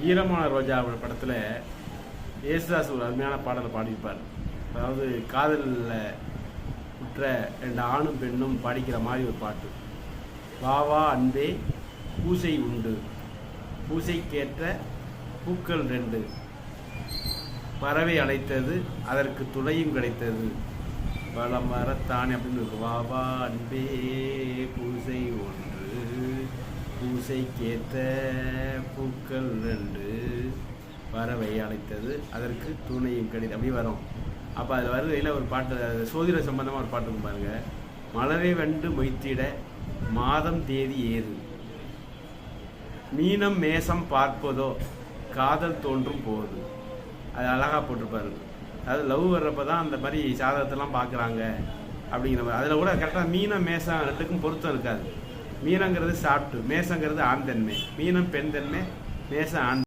ஈரமான ரோஜா படத்தில் ஏசுதாஸ் ஒரு அருமையான பாடலை பாடியிருப்பார். அதாவது காதலில் உற்ற ரெண்டு ஆணும் பெண்ணும் பாடிக்கிற மாதிரி ஒரு பாட்டு. வா வா அன்பே பூசை உண்டு, பூசைக்கேற்ற பூக்கள் ரெண்டு, பறவை அழைத்தது அதற்கு துணையும் கிடைத்தது, வளம் வரத்தானே அப்படின்னு இருக்கு. வா வா அன்பே பூசை ஒன்று, பூசைக்கேற்ற பூக்கள் ரெண்டு, பறவை அழைத்தது அதற்கு துணையும் கிடைத்தது, அப்படி வரும். அப்போ அதில் வருகையில் ஒரு பாட்டு, சோதிட சம்பந்தமாக ஒரு பாட்டு இருக்கும் பாருங்க. மலரை வெண்டு மொய்த்திட மாதம் தேதி ஏது, மீனம் மேசம் பார்ப்பதோ காதல் தோன்றும் போது. அது அழகாக போட்டிருப்பாரு. அதாவது லவ் வர்றப்ப தான் அந்த மாதிரி சாதகத்தெல்லாம் பார்க்குறாங்க அப்படிங்கிற மாதிரி. அதில் கூட கரெக்டாக மீனம் மேசம் ரெண்டுக்கும் பொருத்தம் இருக்காது. மீனங்கிறது சாப்பிட்டு, மேசங்கிறது ஆண் தன்மை, மீனம் பெண் தன்மை, மேசம் ஆண்.